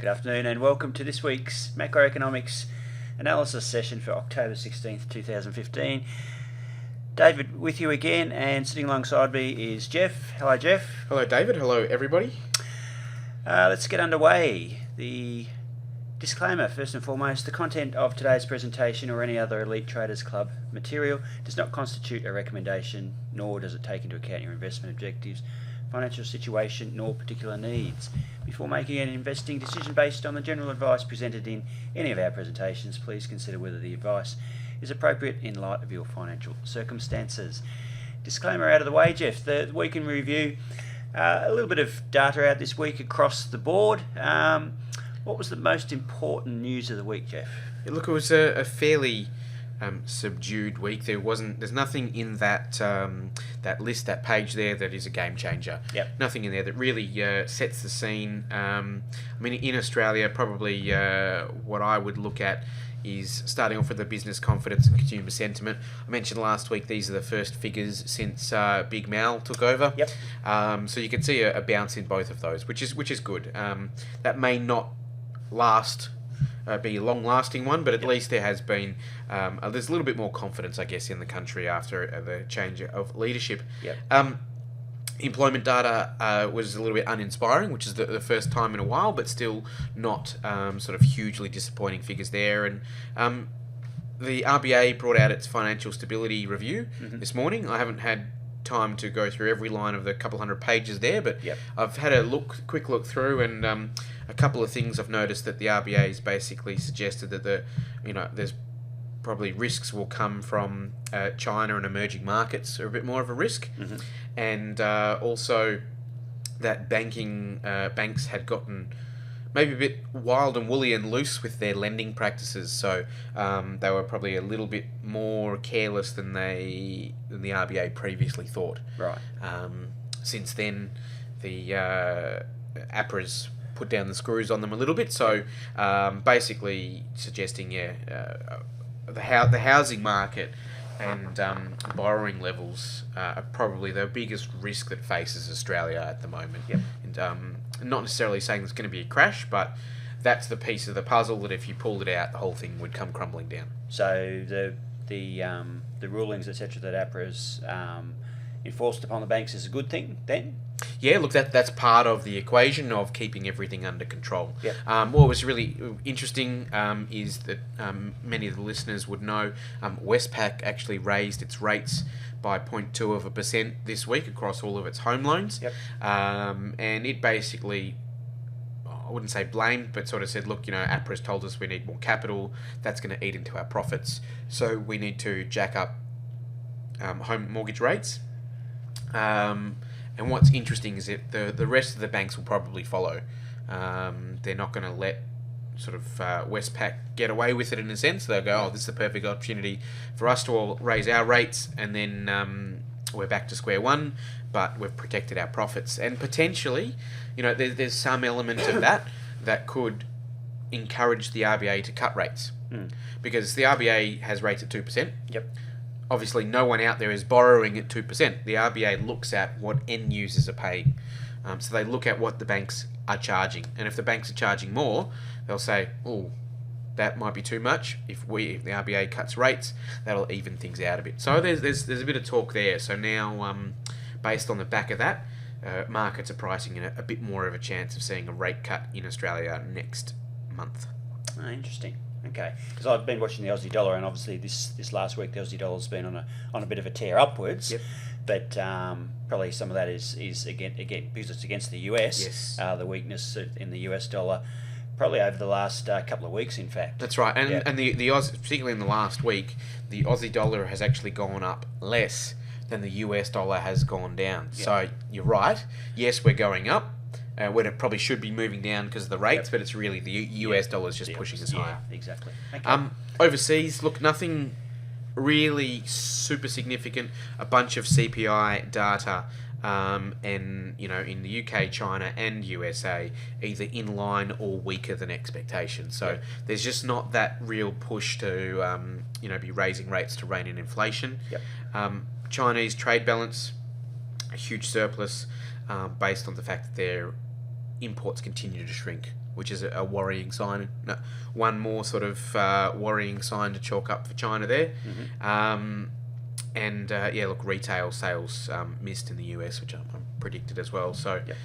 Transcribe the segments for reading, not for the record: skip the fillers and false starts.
Good afternoon and welcome to this week's macroeconomics analysis session for October 16th, 2015. David with you again, and sitting alongside me is Jeff. Hello, Jeff. Hello, David. Hello, everybody. Let's get underway. The disclaimer, first and foremost, the content of today's presentation or any other Elite Traders Club material does not constitute a recommendation, nor does it take into account your investment objectives, financial situation, nor particular needs. Before making an investing decision based on the general advice presented in any of our presentations, please consider whether the advice is appropriate in light of your financial circumstances. Disclaimer out of the way, Jeff. The week in review, a little bit of data out this week across the board. What was the most important news of the week, Jeff? Yeah, look, it was a fairly subdued week. There's nothing in that that list, that page there, that is a game changer. Yep. Nothing in there that really sets the scene. I mean, in Australia, probably what I would look at is starting off with the business confidence and consumer sentiment. I mentioned last week these are the first figures since Big Mal took over. Yep. So you can see a bounce in both of those, which is good. That may not be a long-lasting one, but at least there has been there's a little bit more confidence, I guess, in the country after the change of leadership. Yep. Employment data was a little bit uninspiring, which is the first time in a while, but still not sort of hugely disappointing figures there. And the RBA brought out its financial stability review this morning. I haven't had time to go through every line of the couple hundred pages there, but Yep. I've had a quick look through, and a couple of things I've noticed that the RBA has basically suggested that there's probably risks will come from China and emerging markets are a bit more of a risk, and also that banks had gotten maybe a bit wild and woolly and loose with their lending practices, so they were probably a little bit more careless than the RBA previously thought. Right. Since then, the APRA's put down the screws on them a little bit, so basically suggesting the housing market and borrowing levels are probably the biggest risk that faces Australia at the moment. Yep. And not necessarily saying there's going to be a crash, but that's the piece of the puzzle that if you pulled it out, the whole thing would come crumbling down. So the rulings, etc., that APRA's enforced upon the banks is a good thing then? Yeah, look, that's part of the equation of keeping everything under control. Yep. What was really interesting is that many of the listeners would know Westpac actually raised its rates by 0.2% this week across all of its home loans. Yep. And it basically, I wouldn't say blamed, but sort of said, look, APRA's told us we need more capital. That's going to eat into our profits. So we need to jack up home mortgage rates. And what's interesting is that the rest of the banks will probably follow. They're not going to let sort of Westpac get away with it in a sense. They'll go, this is the perfect opportunity for us to all raise our rates, and then we're back to square one, but we've protected our profits. And potentially, there's some element of that could encourage the RBA to cut rates. Because the RBA has rates at 2%. Yep. Obviously, no one out there is borrowing at 2%. The RBA looks at what end users are paying. So they look at what the banks are charging. And if the banks are charging more, they'll say, that might be too much. If the RBA cuts rates, that'll even things out a bit. So there's a bit of talk there. So now, based on the back of that, markets are pricing in a bit more of a chance of seeing a rate cut in Australia next month. Interesting. Okay, because I've been watching the Aussie dollar, and obviously this last week the Aussie dollar's been on a bit of a tear upwards. Yep. But probably some of that is again because it's against the US. Yes. The weakness in the US dollar, probably over the last couple of weeks, in fact. That's right, and Yeah. and the Aussie, particularly in the last week, the Aussie dollar has actually gone up less than the US dollar has gone down. Yeah. So you're right. Yes, we're going up. When it probably should be moving down because of the rates, Yep. but it's really the US dollar is just pushing us higher. Exactly. Okay. Overseas, look, nothing really super significant. A bunch of CPI data, and in the UK, China, and USA, either in line or weaker than expectations. So there's just not that real push to be raising rates to rein in inflation. Yep. Chinese trade balance, a huge surplus, based on the fact that they're imports continue to shrink, which is a worrying sign. No, one more sort of worrying sign to chalk up for China there. Look, retail sales missed in the US, which I predicted as well. So, Yep.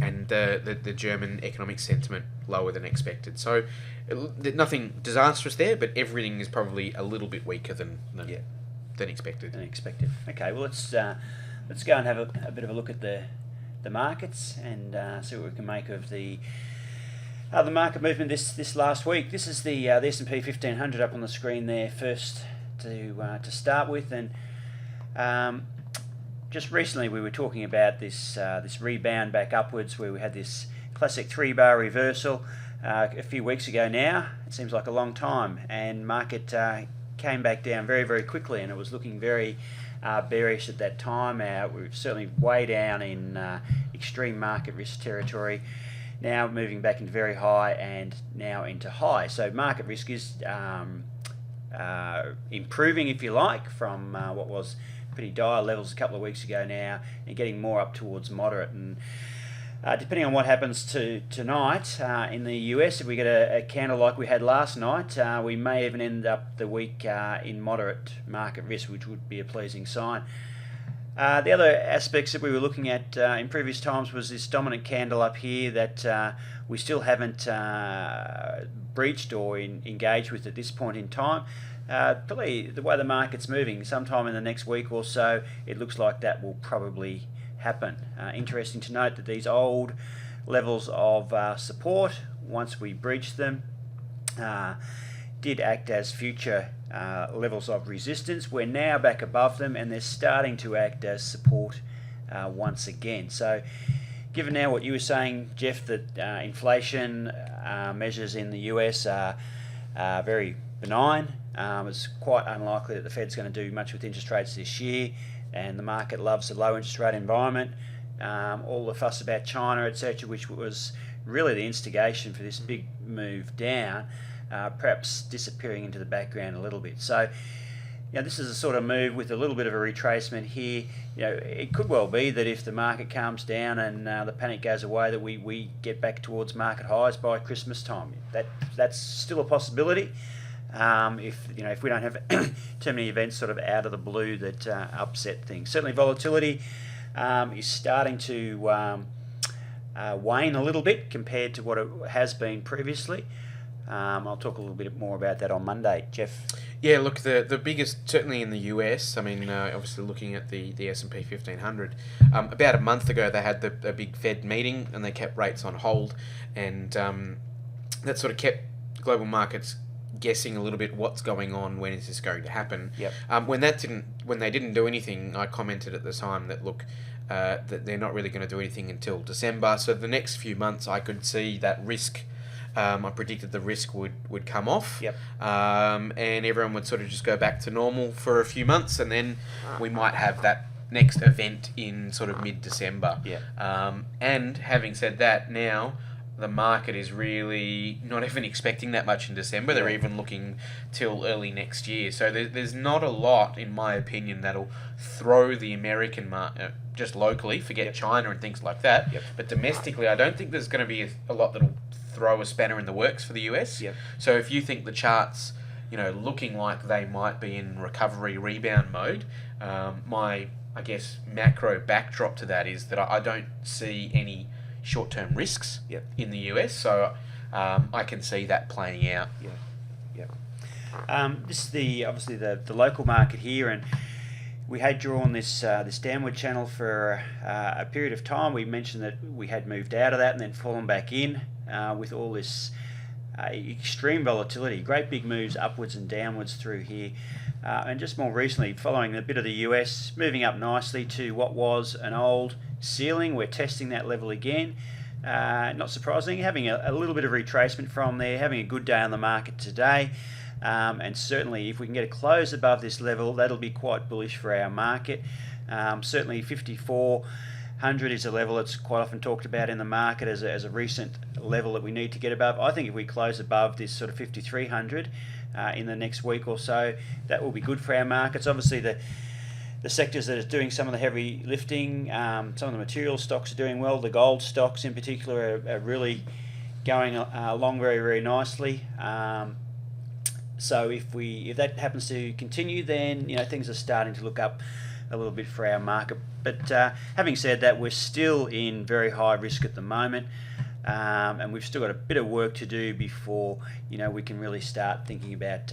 And the German economic sentiment lower than expected. So, nothing disastrous there, but everything is probably a little bit weaker than expected. Okay, well let's go and have a bit of a look at the markets and see what we can make of the market movement this last week. This is the S&P 1500 up on the screen there first to start with, and just recently we were talking about this rebound back upwards where we had this classic 3-bar reversal a few weeks ago now. It seems like a long time, and market came back down very, very quickly, and it was looking very bearish at that time. We were certainly way down in extreme market risk territory, now moving back into very high and now into high. So market risk is improving, if you like, from what was pretty dire levels a couple of weeks ago now, and getting more up towards moderate. And depending on what happens tonight in the US, if we get a candle like we had last night, we may even end up the week in moderate market risk, which would be a pleasing sign. The other aspects that we were looking at in previous times was this dominant candle up here that we still haven't breached or engaged with at this point in time. Probably the way the market's moving, sometime in the next week or so, it looks like that will probably happen. Interesting to note that these old levels of support, once we breached them, did act as future levels of resistance. We're now back above them, and they're starting to act as support once again. So given now what you were saying, Jeff, that inflation measures in the US are very benign, it's quite unlikely that the Fed's going to do much with interest rates this year, and the market loves a low interest rate environment. All the fuss about China, etc., which was really the instigation for this big move down, perhaps disappearing into the background a little bit. So, this is a sort of move with a little bit of a retracement here. It could well be that if the market calms down and the panic goes away, that we get back towards market highs by Christmas time. That's still a possibility. If we don't have too many events sort of out of the blue that upset things. Certainly volatility is starting to wane a little bit compared to what it has been previously. I'll talk a little bit more about that on Monday, Jeff. Yeah, look, the biggest, certainly in the US, I mean, obviously looking at the S&P 1500, about a month ago they had a big Fed meeting and they kept rates on hold, and that sort of kept global markets guessing a little bit what's going on, when is this going to happen. Yep. When they didn't do anything, I commented at the time that that they're not really going to do anything until December. So the next few months I could see that risk. I predicted the risk would come off. Yep. And everyone would sort of just go back to normal for a few months, and then we might have that next event in sort of mid-December. Yeah. And having said that, now the market is really not even expecting that much in December. They're even looking till early next year. So there's not a lot, in my opinion, that'll throw the American market, just locally, forget China and things like that. Yep. But domestically, I don't think there's going to be a lot that'll throw a spanner in the works for the US. Yep. So if you think the charts, looking like they might be in recovery rebound mode, my, I guess, macro backdrop to that is that I don't see any short-term risks in the US, so I can see that playing out. This is obviously the local market here, and we had drawn this downward channel for a period of time. We mentioned that we had moved out of that and then fallen back in with all this extreme volatility, great big moves upwards and downwards through here. And just more recently, following a bit of the US, moving up nicely to what was an old ceiling. We're testing that level again. Not surprising, having a little bit of retracement from there, having a good day on the market today. And certainly if we can get a close above this level, that'll be quite bullish for our market. Certainly 5400 is a level that's quite often talked about in the market as a recent level that we need to get above. I think if we close above this sort of 5300 in the next week or so, that will be good for our markets. Obviously the the sectors that are doing some of the heavy lifting. Some of the material stocks are doing well. The gold stocks in particular are really going along very, very nicely. So if that happens to continue, then things are starting to look up a little bit for our market. But having said that, we're still in very high risk at the moment, and we've still got a bit of work to do before we can really start thinking about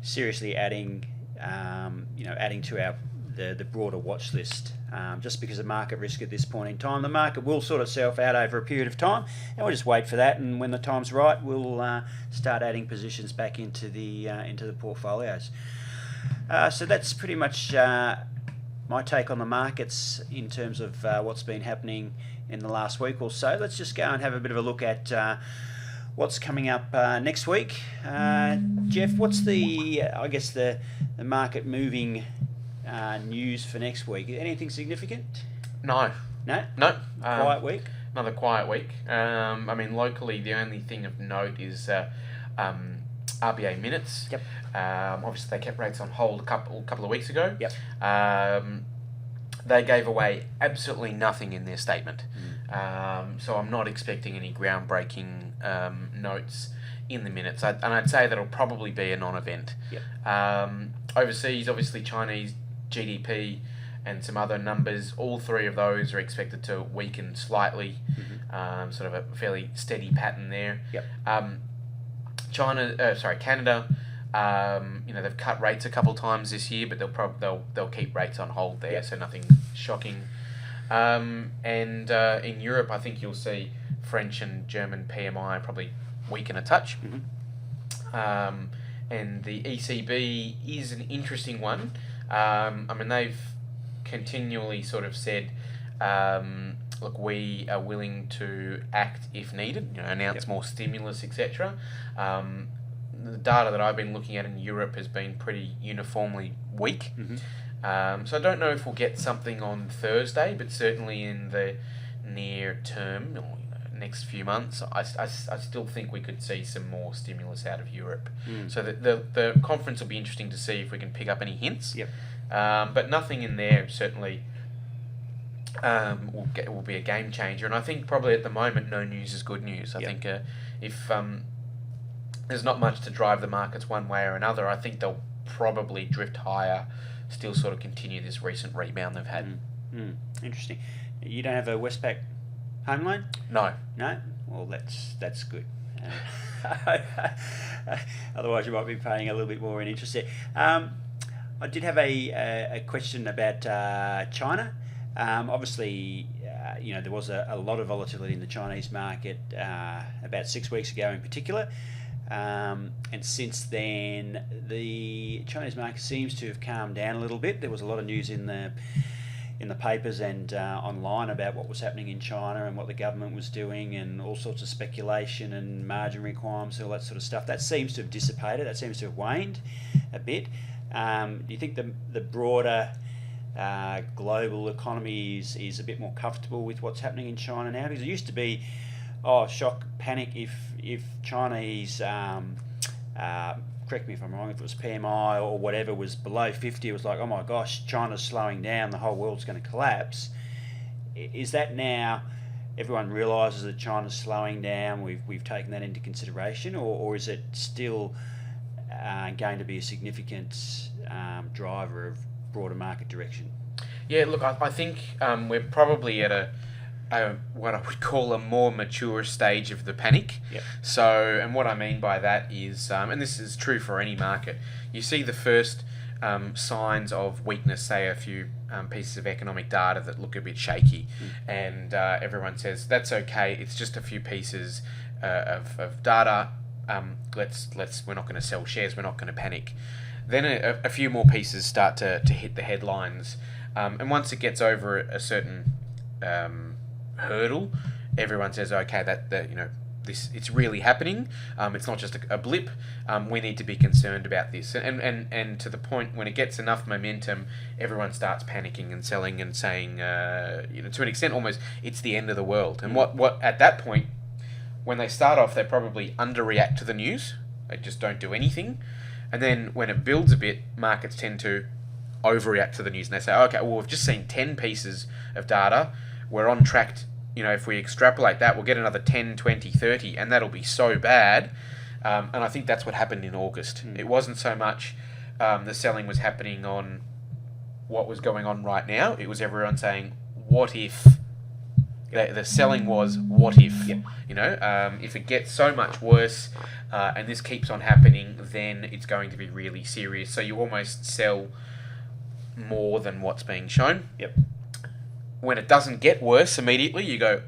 seriously adding to the broader watch list. Just because of market risk at this point in time, the market will sort itself out over a period of time, and we'll just wait for that. And when the time's right, we'll start adding positions back into the portfolios. So that's pretty much my take on the markets in terms of what's been happening in the last week or so. Let's just go and have a bit of a look at what's coming up next week. Jeff, what's the market moving news for next week? Anything significant? No. No? No. Quiet week? Another quiet week. Locally, the only thing of note is RBA minutes. Yep. Obviously, they kept rates on hold a couple of weeks ago. Yep. They gave away absolutely nothing in their statement. So I'm not expecting any groundbreaking notes in the minutes. I'd say that'll probably be a non-event. Yep. Overseas, obviously, Chinese GDP and some other numbers, all three of those are expected to weaken slightly. Mm-hmm. Sort of a fairly steady pattern there. Yep. Canada. They've cut rates a couple times this year, but they'll keep rates on hold there, so nothing shocking. In Europe, I think you'll see French and German PMI probably weaken a touch. Mm-hmm. And the ECB is an interesting one. They've continually sort of said, look, we are willing to act if needed, announce more stimulus, etc. The data that I've been looking at in Europe has been pretty uniformly weak. Mm-hmm. So I don't know if we'll get something on Thursday, but certainly in the near term, or next few months, I still think we could see some more stimulus out of Europe. So the conference will be interesting to see if we can pick up any hints. Yep. But nothing in there certainly will be a game changer. And I think probably at the moment, no news is good news. I think if there's not much to drive the markets one way or another, I think they'll probably drift higher, still sort of continue this recent rebound they've had. Interesting. You don't have a Westpac home loan? No. No? Well, that's good. Otherwise, you might be paying a little bit more in interest there. I did have a question about China. Obviously, there was a lot of volatility in the Chinese market about 6 weeks ago in particular. And since then, the Chinese market seems to have calmed down a little bit. There was a lot of news in the papers and online about what was happening in China and what the government was doing, and all sorts of speculation and margin requirements and all that sort of stuff. That seems to have dissipated. That seems to have waned a bit. Do you think the broader global economy is a bit more comfortable with what's happening in China now? Because it used to be, shock, panic if Chinese, correct me if I'm wrong, if it was PMI or whatever was below 50, it was like, oh my gosh, China's slowing down, the whole world's going to collapse. Is that now everyone realises that China's slowing down, we've taken that into consideration, or is it still going to be a significant driver of broader market direction? Yeah, look, I think we're probably at a what I would call a more mature stage of the panic. Yep. So, and what I mean by that is, and this is true for any market, you see the first signs of weakness, say a few pieces of economic data that look a bit shaky, and everyone says that's okay. It's just a few pieces of data. We're not going to sell shares. We're not going to panic. Then a few more pieces start to hit the headlines, and once it gets over a certain hurdle, everyone says, okay, this it's really happening. It's not just a blip. We need to be concerned about this. And to the point when it gets enough momentum, everyone starts panicking and selling and saying, to an extent, almost it's the end of the world. And what at that point, when they start off, they probably underreact to the news. They just don't do anything. And then when it builds a bit, markets tend to overreact to the news and they say, okay, well, we've just seen 10 pieces of data. We're on track. If we extrapolate that, we'll get another 10, 20, 30, and that'll be so bad. And I think that's what happened in August. It wasn't so much the selling was happening on what was going on right now. It was everyone saying, what if? The selling was, what if? Yep. If it gets so much worse and this keeps on happening, then it's going to be really serious. So you almost sell more than what's being shown. Yep. When it doesn't get worse immediately, you go,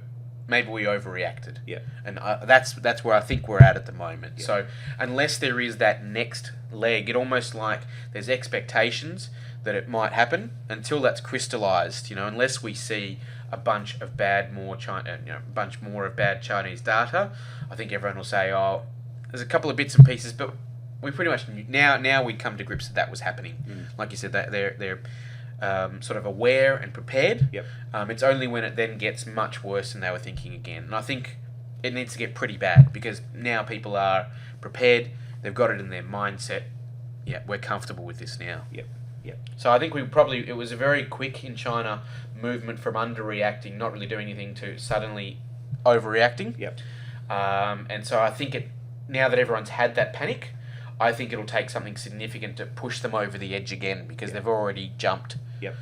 maybe we overreacted. Yep. And that's where I think we're at the moment. Yep. So unless there is that next leg, it almost like there's expectations that it might happen until that's crystallized. Unless we see a bunch of bad Chinese data, I think everyone will say, oh, there's a couple of bits and pieces, but we pretty much now we come to grips that was happening. Like you said, that they're sort of aware and prepared. Yep. It's only when it then gets much worse than they were thinking again. And I think it needs to get pretty bad because now people are prepared. They've got it in their mindset. Yeah, we're comfortable with this now. Yep. Yep. So I think it was a very quick in China movement from underreacting, not really doing anything, to suddenly overreacting. Yep. And so I think now that everyone's had that panic, I think it'll take something significant to push them over the edge again because they've already jumped. Yep.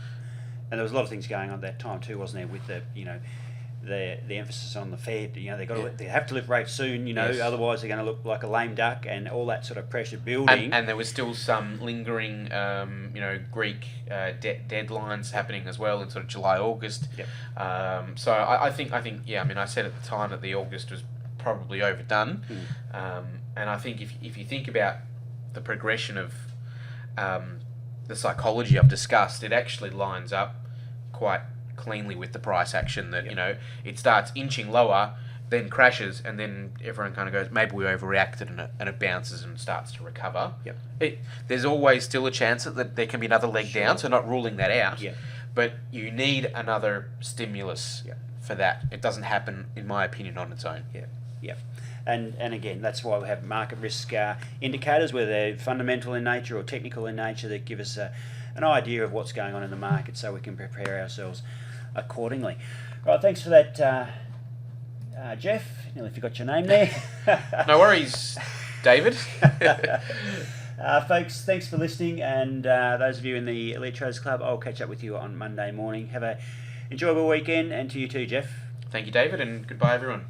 And there was a lot of things going on at that time too, wasn't there? With the emphasis on the Fed. They have to lift rates soon. Yes. Otherwise they're going to look like a lame duck, and all that sort of pressure building. And there was still some lingering, Greek deadlines happening as well in sort of July, August. Yep. So I think I said at the time that the August was probably overdone. And I think if you think about the progression of the psychology I've discussed, it actually lines up quite cleanly with the price action that, it starts inching lower, then crashes, and then everyone kind of goes, maybe we overreacted, and it bounces and starts to recover. Yep. There's always still a chance that there can be another leg down, so not ruling that out. Yep. But you need another stimulus for that. It doesn't happen, in my opinion, on its own. Yeah. Yeah. And again, that's why we have market risk indicators, whether they're fundamental in nature or technical in nature, that give us an idea of what's going on in the market so we can prepare ourselves accordingly. All right, thanks for that, Jeff. Nearly forgot your name there. No worries, David. Folks, thanks for listening, and those of you in the Elite Traders Club, I'll catch up with you on Monday morning. Have a enjoyable weekend, and to you too, Jeff. Thank you, David, and goodbye, everyone.